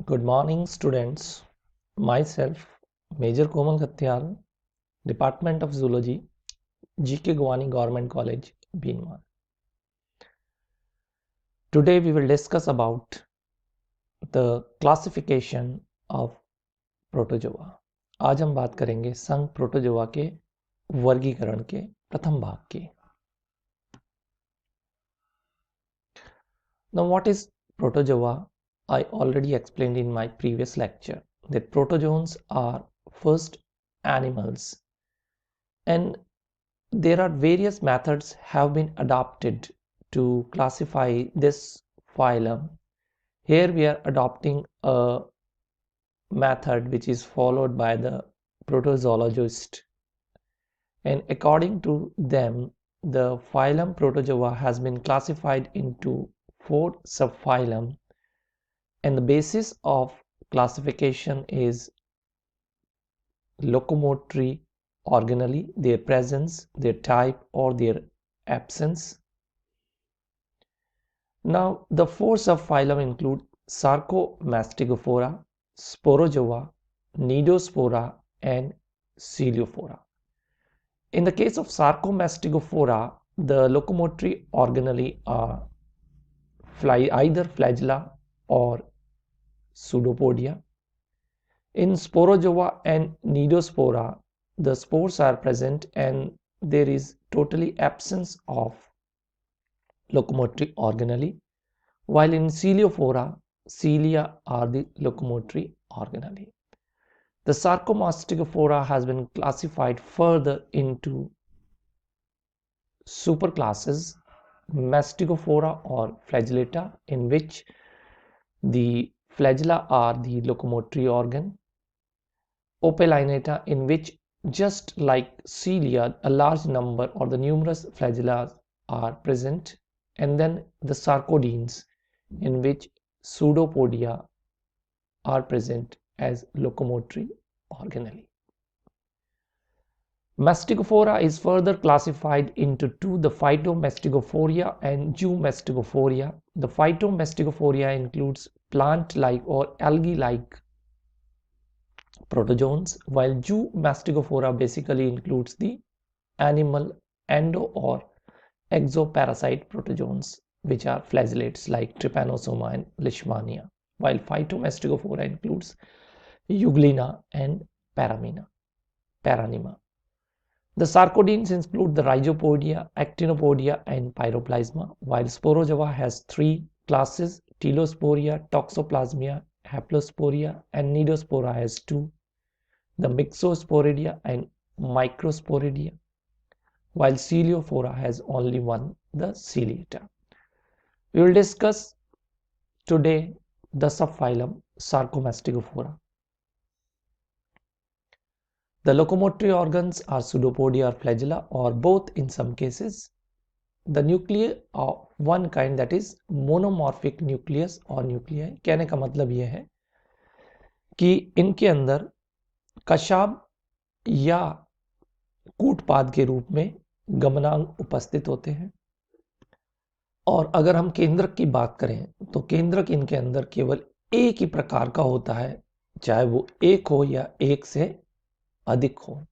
Good morning, students. Myself, Major Komal Khatyal, Department of Zoology, GK Gwani Government College, Bhinwar. Today we will discuss about the classification of Protozoa. आज हम बात करेंगे संघ protozoa के वर्गीकरण के प्रथम भाग की. Now, what is Protozoa? I already explained in my previous lecture that protozoans are first animals, and there are various methods have been adopted to classify this phylum. Here we are adopting a method which is followed by the protozoologist, and according to them, the phylum Protozoa has been classified into 4 subphylum, and the basis of classification is locomotory organelle, their presence, their type, or their absence. Now, the 4 subphylum include Sarcomastigophora, Sporozoa, Nidospora, and Coeliophora. In the case of Sarcomastigophora, the locomotory organelle are either flagella or pseudopodia. In Sporozoa and Nidospora, the spores are present and there is totally absence of locomotory organelle, while in Coeliophora, cilia are the locomotory organelle. The Sarcomastigophora has been classified further into superclasses, Mastigophora or Flagellata, in which the flagella are the locomotory organ, Opellinata, in which just like cilia, a large number or the numerous flagella are present, and then the Sarcodines, in which pseudopodia are present as locomotory organelle. Mastigophora is further classified into 2, the Phytomastophorea and Zoomastigophorea. The Phytomastophorea includes plant-like or algae-like protozoans, while Zoomastigophora basically includes the animal endo or exoparasite protozoans, which are flagellates like Trypanosoma and Leishmania, while Phytomastigophora includes Euglena and Paranima. The Sarcodines include the Rhizopodia, Actinopodia, and Pyroplasma, while Sporozoa has 3 classes, Telosporea, Toxoplasmia, Haplosporea, and Nidospora has 2, the Myxosporidia and Microsporidia, while Coeliophora has only 1, the Ciliata. We will discuss today the subphylum Sarcomastigophora. The locomotory organs are pseudopodia or flagella, or both in some cases. The nuclei of one kind, that is monomorphic nucleus or nuclei. कहने का मतलब यह है कि इनके अंदर कशाब या कूटपाद के रूप में गमनांग उपस्थित होते हैं, और अगर हम केंद्रक की बात करें तो केंद्रक इनके अंदर केवल एक ही प्रकार का होता है, चाहे वो एक हो या एक से अधिक हो.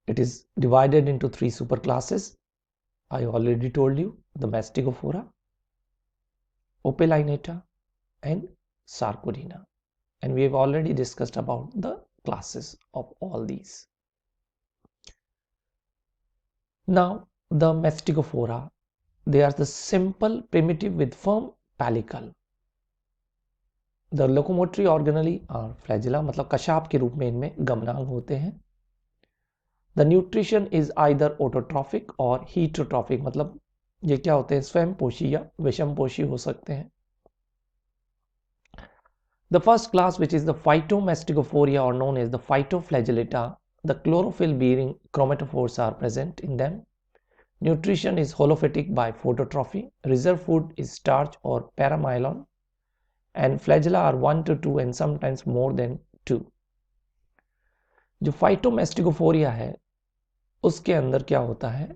It is divided into 3 superclasses. I already told you, the Mastigophora, Opellinata, and Sarcodina, and we have already discussed about the classes of all these. Now, the Mastigophora, they are the simple primitive with firm pellicle. The locomotory organelle are flagella, मतलब कशाप के रूप में इनमें गमनांग होते हैं. The nutrition is either autotrophic or heterotrophic, मतलब ये क्या होते हैं, स्वयं पोषी या विषम पोषी हो सकते हैं. The first class, which is the Phytomastophorea, or known as the Phytoflagellata, the chlorophyll bearing chromatophores are present in them. Nutrition is holophytic by phototrophy. Reserve food is starch or paramylon, and flagella are 1 to 2 and sometimes more than 2. जो Phytomastophorea है उसके अंदर क्या होता है,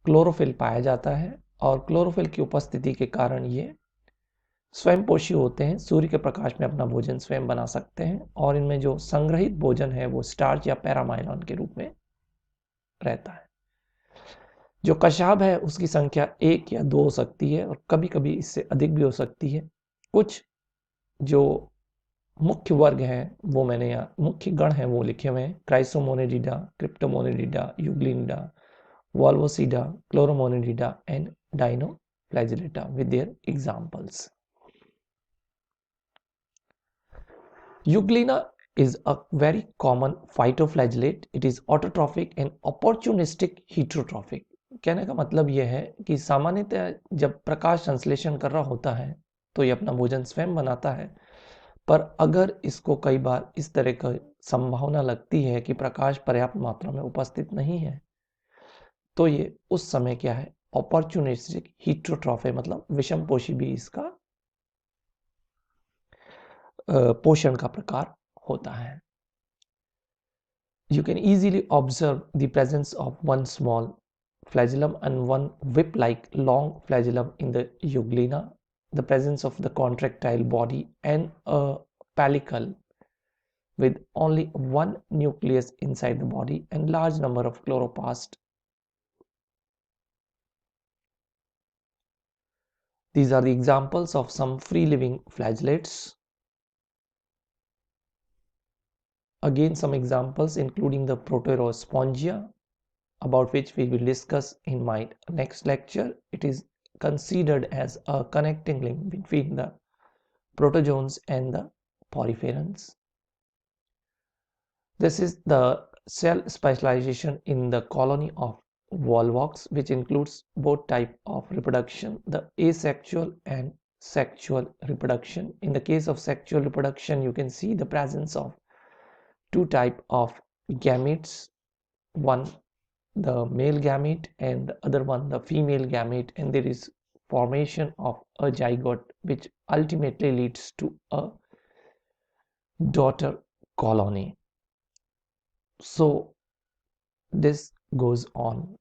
chlorophyll पाया जाता है और क्लोरोफिल की उपस्थिति के कारण ये स्वयंपोषी होते हैं, सूर्य के प्रकाश में अपना भोजन स्वयं बना सकते हैं और इनमें जो संग्रहित भोजन है वो स्टार्च या पैरामाइलॉन के रूप में रहता है। जो कशाब है उसकी संख्या 1 या 2 हो सकती है और कभी कभी इससे अधिक भी हो सकती है। कुछ जो मुख्य वर्ग हैं वो मैंने यहाँ मुख्य गण हैं वो लिखे हुए हैं: क्राइसोमोनेडिडा, क्रिप्टोमोनेडिडा, यूग्लिनिडा, वॉल्वोसिडा, क्लोरोमोनेडिडा and डाइनोफ्लैजेलेटा with their examples. Euglena is a very common phytoflagellate. It is autotrophic and opportunistic heterotrophic. कहने का मतलब यह है कि सामान्यतः जब प्रकाश संश्लेषण कर रहा होता है तो ये अपना भोजन स्वयं बनाता है, पर अगर इसको कई बार इस तरह का संभावना लगती है कि प्रकाश पर्याप्त मात्रा में उपस्थित नहीं है तो ये उस समय क्या है, ऑपर्चुनिस्टिक हीट्रोट्रॉफी, मतलब विषमपोषी भी इसका पोषण का प्रकार होता है। You can easily observe the presence of one small flagellum and one whip-like long flagellum in the Euglena, the presence of the contractile body and a pellicle with only one nucleus inside the body and large number of chloroplasts. These are the examples of some free-living flagellates. Again, some examples including the Protozoa, about which we will discuss in my next lecture. It is considered as a connecting link between the protozoans and the poriferans. This is the cell specialization in the colony of volvox, which includes both types of reproduction, the asexual and sexual reproduction. In the case of sexual reproduction, you can see the presence of two types of gametes, one the male gamete and the other one the female gamete, and there is formation of a zygote which ultimately leads to a daughter colony. So this goes on.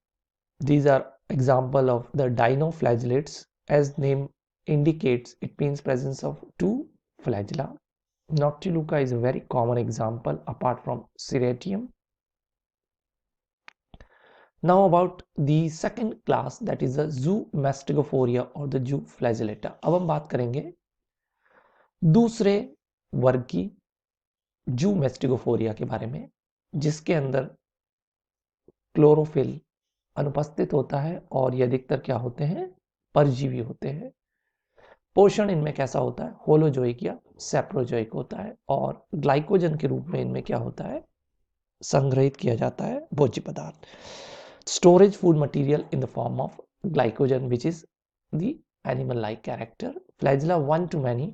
These are example of the dinoflagellates. As name indicates, it means presence of two flagella. Noctiluca is a very common example apart from Serratium. Now about the second class, that is the zoomastigophorea or the zooflagellata. अब हम बात करेंगे दूसरे वर्ग की zoomastigophorea के बारे में, जिसके अंदर क्लोरोफिल अनुपस्थित होता है और ये अधिकतर क्या होते हैं, परजीवी होते हैं। पोषण इनमें कैसा होता है, होलोजोइक या सेप्रोजोइक होता है और ग्लाइकोजन के रूप में इनमें क्या होता है, संग्रहित किया जाता है भोज्य पदार्थ। Storage food material in the form of glycogen, which is the animal-like character. Flagella one to many.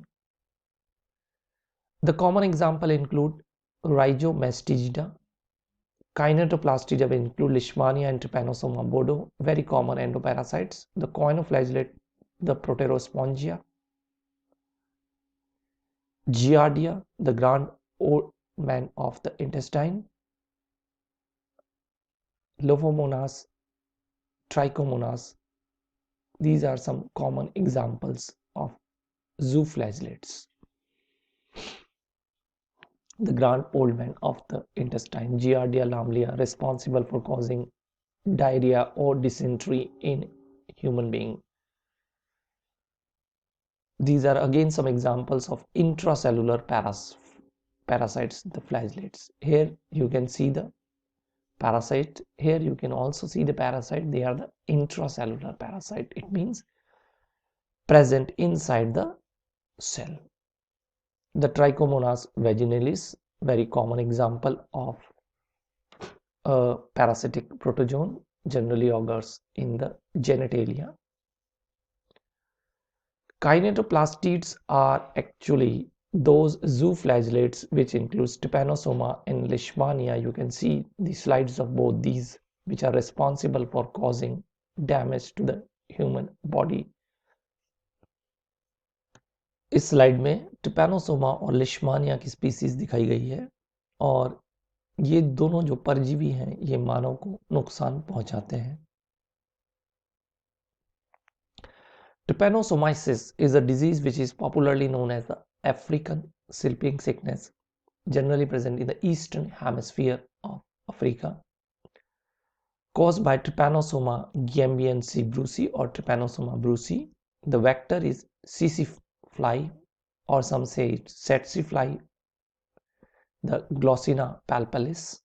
The common example include Rhizomastida. Kinetoplastida will include Leishmania and Trypanosoma bodo, very common endoparasites. The coinoflagellate, the Proterospongea. Giardia, the grand old man of the intestine. Lophomonas, Trichomonas. These are some common examples of zooflagellates. The grand old man of the intestine, Giardia lamblia, responsible for causing diarrhea or dysentery in human being. These are again some examples of intracellular parasites, the flagellates. Here you can see the parasite. Here you can also see the parasite. They are the intracellular parasite. It means present inside the cell. The Trichomonas vaginalis, very common example of a parasitic protozoan, generally occurs in the genitalia. Kinetoplastids are actually those zooflagellates which includes Trypanosoma and Leishmania. You can see the slides of both these, which are responsible for causing damage to the human body. इस slide में Trypanosoma और लिश्मानिया की species दिखाई गई है और ये दोनों जो परजीवी हैं ये मानव को नुकसान पहुंचाते हैं। Trypanosomiasis is a disease which is popularly known as the African sleeping sickness, generally present in the eastern hemisphere of Africa, caused by Trypanosoma gambiense brucei or Trypanosoma brucei. The vector is tsetse fly, or some say tsetse fly, the Glossina palpalis.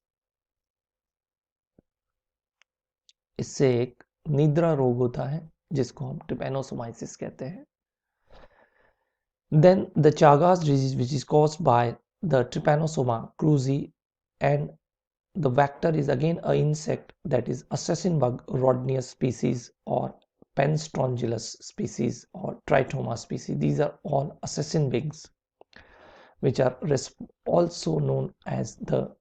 इससे एक निद्रा रोग होता है जिसको हम ट्रिपैनोसोमाइसिस कहते हैं. Then the Chagas disease, which is caused by the Trypanosoma cruzi, and the vector is again an insect, that is assassin bug Rhodnius species or Penstrongylus species or Tritoma species. These are all assassin bugs, which are also known as the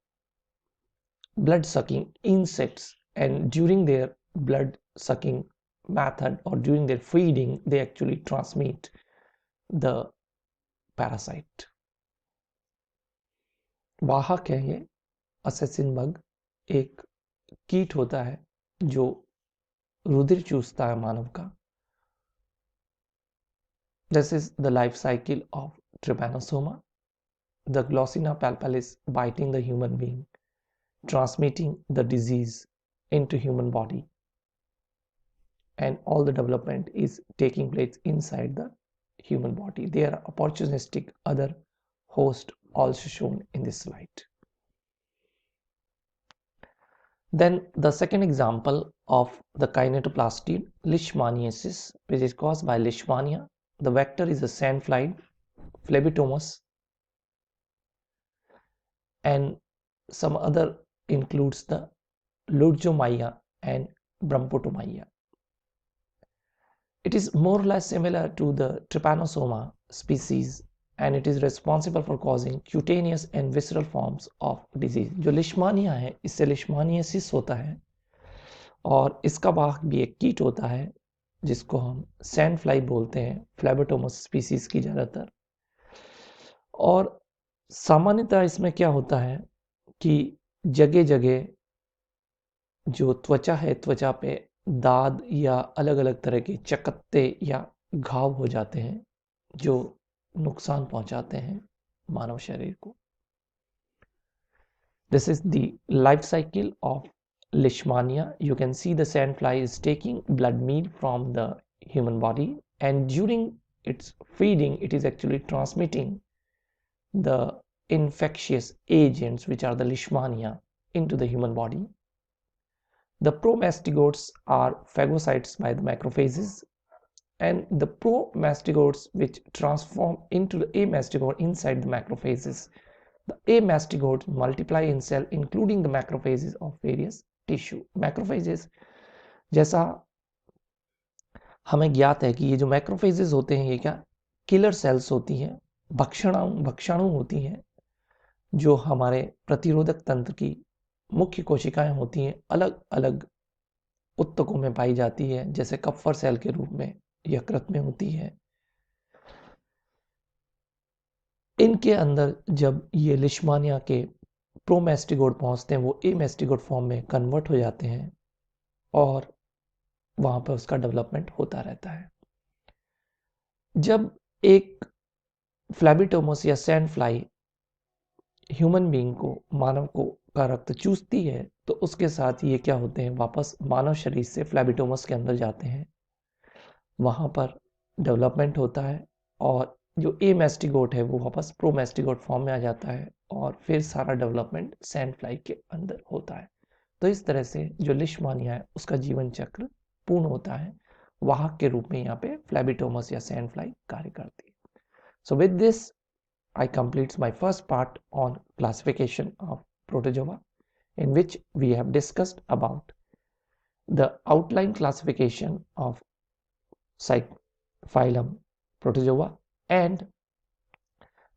blood sucking insects, and during their blood sucking method or during their feeding they actually transmit the parasite. वाहक है ये assassin bug, एक कीट होता है जो रुधिर चूसता है मानव का. This is the life cycle of Trypanosoma. The Glossina palpalis biting the human being, transmitting the disease into human body, and all the development is taking place inside the human body. There are opportunistic other hosts also shown in this slide. Then the second example of the kinetoplastid, Leishmaniasis, which is caused by Leishmania. The vector is a sandfly, Phlebotomus, and some other includes the Lurgomya and Brumpotomya. It is more or less similar to the Trypanosoma species, and it is responsible for causing cutaneous and visceral forms of disease. जो लिश्मानिया है इससे लिश्मानियासिस होता है, और इसका वाहक भी एक कीट होता है जिसको हम सैंड फ्लाई बोलते हैं, फ्लेबोटोमस स्पीसीज की ज़्यादातर. और सामान्यतः इसमें क्या होता है कि जगह जगह जो त्वचा है, त्वचा पे दाद या अलग अलग तरह के चकत्ते या घाव हो जाते हैं जो नुकसान पहुंचाते हैं मानव शरीर को. This is the life cycle of Leishmania. You can see the sandfly is taking blood meal from the human body, and during its feeding it is actually transmitting the infectious agents, which are the Leishmania, into the human body. The promastigotes are phagocytes by the macrophages, and the promastigotes which transform into the amastigote inside the macrophages. The amastigotes multiply in cell including the macrophages of various tissue. Macrophages, जैसा हमें ज्ञात है कि ये जो macrophages होते हैं ये क्या किलर सेल्स होती हैं, भक्षाणु होती हैं जो हमारे प्रतिरोधक तंत्र की मुख्य कोशिकाएं होती हैं, अलग अलग उत्तकों में पाई जाती है, जैसे कप्फर सेल के रूप में, यकृत में होती है. इनके अंदर जब ये लिश्मानिया के प्रोमेस्टिगोड पहुंचते हैं वो एमेस्टिगोड फॉर्म में कन्वर्ट हो जाते हैं और वहां पर उसका डेवलपमेंट होता रहता है. जब एक फ्लैबिटोमस या सैंड फ्लाई ह्यूमन बीइंग को, मानव को का रक्त चूसती है तो उसके साथ ये क्या होते हैं, वापस मानव शरीर से फ्लैबिटोमस के अंदर जाते हैं, वहां पर डेवलपमेंट होता है और जो एमेस्टिगोट है वो वापस प्रोमेस्टिगोट फॉर्म में आ जाता है और फिर सारा डेवलपमेंट सैंड फ्लाई के अंदर होता है. तो इस तरह से जो लिश्मानिया है उसका जीवन चक्र पूर्ण होता है. वाहक के रूप में यहाँ पे फ्लैबिटोमस या सैंड फ्लाई कार्य करती है. So with this I complete my first part on classification of Protozoa, in which we have discussed about the outline classification of phylum Protozoa and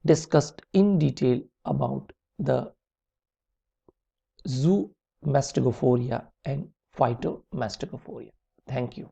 discussed in detail about the Zoomastigophorea and Phytomastophorea. Thank you.